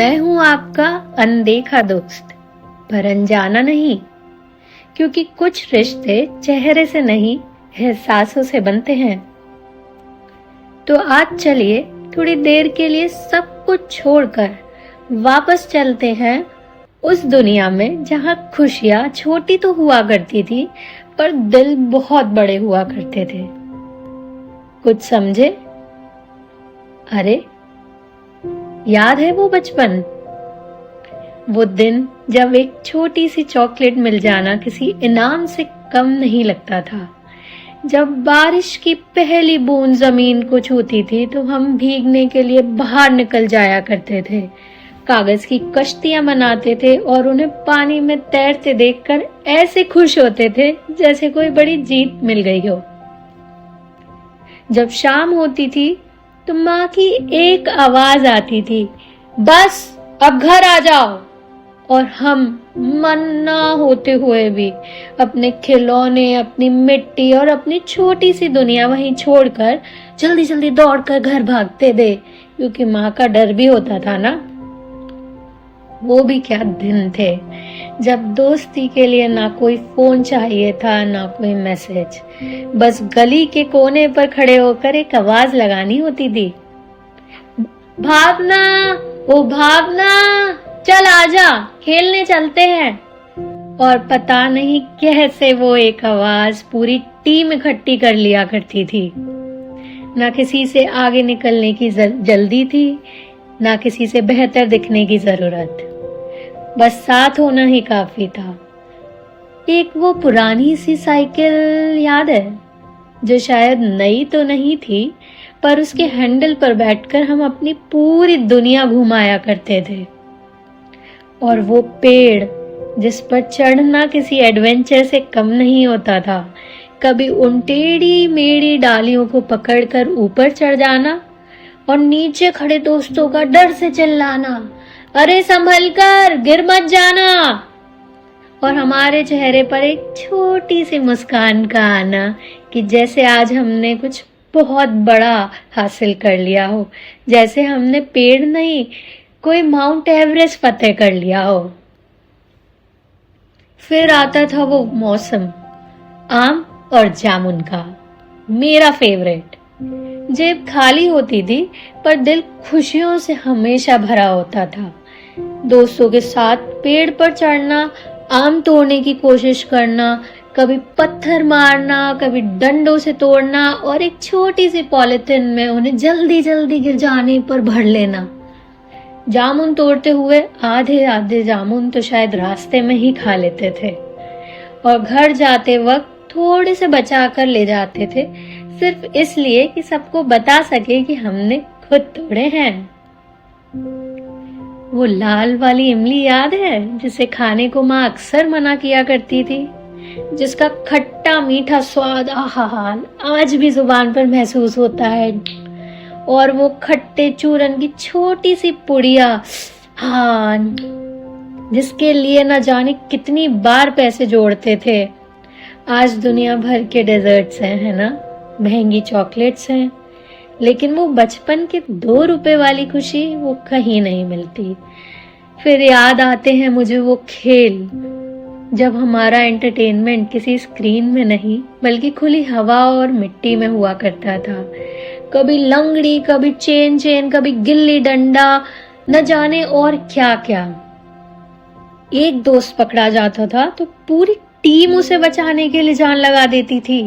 मैं हूं आपका अनदेखा दोस्त, पर अनजाना नहीं, क्योंकि कुछ रिश्ते चेहरे से नहीं, एहसासों से बनते हैं। तो आज चलिए थोड़ी देर के लिए सब कुछ छोड़कर वापस चलते हैं उस दुनिया में जहां खुशियां छोटी तो हुआ करती थी, पर दिल बहुत बड़े हुआ करते थे। कुछ समझे? अरे, याद है वो बचपन, वो दिन जब एक छोटी सी चॉकलेट मिल जाना किसी इनाम से कम नहीं लगता था। जब बारिश की पहली बूंद जमीन को छूती थी तो हम भीगने के लिए बाहर निकल जाया करते थे, कागज की कश्तियां बनाते थे और उन्हें पानी में तैरते देखकर ऐसे खुश होते थे जैसे कोई बड़ी जीत मिल गई हो। जब शाम होती थी तो माँ की एक आवाज आती थी, बस अब घर आ जाओ। और हम मन्ना होते हुए भी अपने खिलौने, अपनी मिट्टी और अपनी छोटी सी दुनिया वहीं छोड़कर जल्दी जल्दी दौड़कर घर भागते थे, क्योंकि माँ का डर भी होता था ना। वो भी क्या दिन थे जब दोस्ती के लिए ना कोई फोन चाहिए था, ना कोई मैसेज, बस गली के कोने पर खड़े होकर एक आवाज लगानी होती थी, भावना, ओ भावना, चल आजा, खेलने चलते हैं। और पता नहीं कैसे वो एक आवाज पूरी टीम इकट्ठी कर लिया करती थी। ना किसी से आगे निकलने की जल्दी थी, ना किसी से बेहतर दिखने की जरूरत, बस साथ होना ही काफी था। एक वो पुरानी सी साइकिल याद है, जो शायद नई तो नहीं थी, पर उसके हैंडल पर बैठकर हम अपनी पूरी दुनिया घुमाया करते थे। और वो पेड़ जिस पर चढ़ना किसी एडवेंचर से कम नहीं होता था, कभी उन टेढ़ी मेढ़ी डालियों को पकड़कर ऊपर चढ़ जाना और नीचे खड़े दोस्तों का डर से चिल्लाना, अरे संभल कर, गिर मत जाना। और हमारे चेहरे पर एक छोटी सी मुस्कान का आना कि जैसे आज हमने कुछ बहुत बड़ा हासिल कर लिया हो, जैसे हमने पेड़ नहीं, कोई माउंट एवरेस्ट फतेह कर लिया हो। फिर आता था वो मौसम, आम और जामुन का, मेरा फेवरेट। जेब खाली होती थी पर दिल खुशियों से हमेशा भरा होता था। दोस्तों के साथ पेड़ पर चढ़ना, आम तोड़ने की कोशिश करना, कभी पत्थर मारना, कभी डंडों से तोड़ना और एक छोटी सी पॉलिथीन में उन्हें जल्दी जल्दी गिर जाने पर भर लेना। जामुन तोड़ते हुए आधे आधे जामुन तो शायद रास्ते में ही खा लेते थे, और घर जाते वक्त थोड़े से बचा कर ले जाते थे, सिर्फ इसलिए कि सबको बता सके कि हमने खुद तोड़े हैं। वो लाल वाली इमली याद है, जिसे खाने को माँ अक्सर मना किया करती थी, जिसका खट्टा मीठा स्वाद आहा, आज भी जुबान पर महसूस होता है। और वो खट्टे चूरन की छोटी सी पुड़िया, हाँ, जिसके लिए न जाने कितनी बार पैसे जोड़ते थे। आज दुनिया भर के डेजर्ट्स हैं, है ना, महंगी चॉकलेट्स हैं, लेकिन वो बचपन के 2 रुपए वाली खुशी वो कहीं नहीं मिलती। फिर याद आते हैं मुझे वो खेल, जब हमारा एंटरटेनमेंट किसी स्क्रीन में नहीं बल्कि खुली हवा और मिट्टी में हुआ करता था। कभी लंगड़ी, कभी चेन चेन, कभी गिल्ली डंडा, न जाने और क्या क्या। एक दोस्त पकड़ा जाता था तो पूरी टीम उसे बचाने के लिए जान लगा देती थी।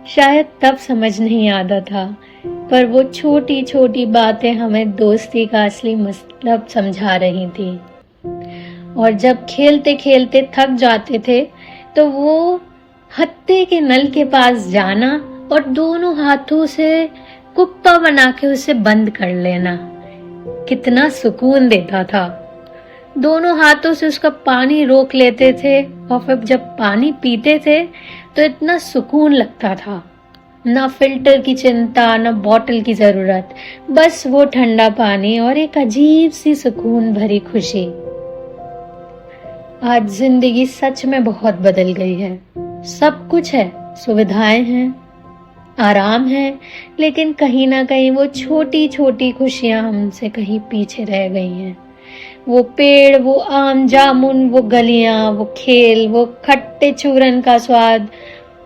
शायद तब समझ नहीं आता था, पर वो छोटी छोटी बातें हमें दोस्ती का असली मतलब समझा रही थी। और जब खेलते खेलते थक जाते थे तो वो हत्थे के नल के पास जाना और दोनों हाथों से कुप्पा बना के उसे बंद कर लेना, कितना सुकून देता था। दोनों हाथों से उसका पानी रोक लेते थे और फिर जब पानी पीते थे तो इतना सुकून लगता था। ना फिल्टर की चिंता, ना बॉटल की जरूरत, बस वो ठंडा पानी और एक अजीब सी सुकून भरी खुशी। आज जिंदगी सच में बहुत बदल गई है। सब कुछ है, सुविधाएं हैं, आराम है, लेकिन कहीं ना कहीं वो छोटी छोटी खुशियां हमसे कहीं पीछे रह गई हैं। वो पेड़, वो आम जामुन, वो गलियां, वो खेल, वो खट्टे चूरन का स्वाद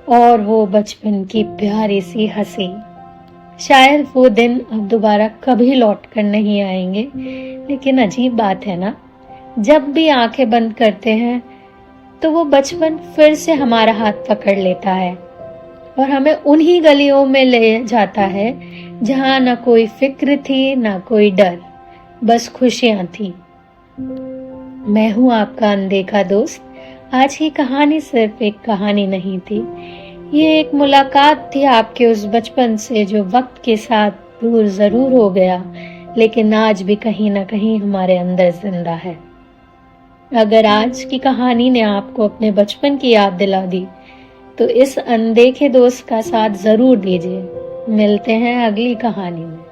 और वो बचपन की प्यारी सी हंसी। शायद वो दिन अब दोबारा कभी लौट कर नहीं आएंगे, लेकिन अजीब बात है ना, जब भी आंखें बंद करते हैं तो वो बचपन फिर से हमारा हाथ पकड़ लेता है और हमें उन्हीं गलियों में ले जाता है जहां ना कोई फिक्र थी, ना कोई डर, बस खुशियां थी। मैं हूं आपका अनदेखा दोस्त। आज की कहानी सिर्फ एक कहानी नहीं थी, ये एक मुलाकात थी आपके उस बचपन से जो वक्त के साथ दूर जरूर हो गया, लेकिन आज भी कहीं ना कहीं हमारे अंदर जिंदा है। अगर आज की कहानी ने आपको अपने बचपन की याद दिला दी, तो इस अनदेखे दोस्त का साथ जरूर दीजिए। मिलते हैं अगली कहानी में।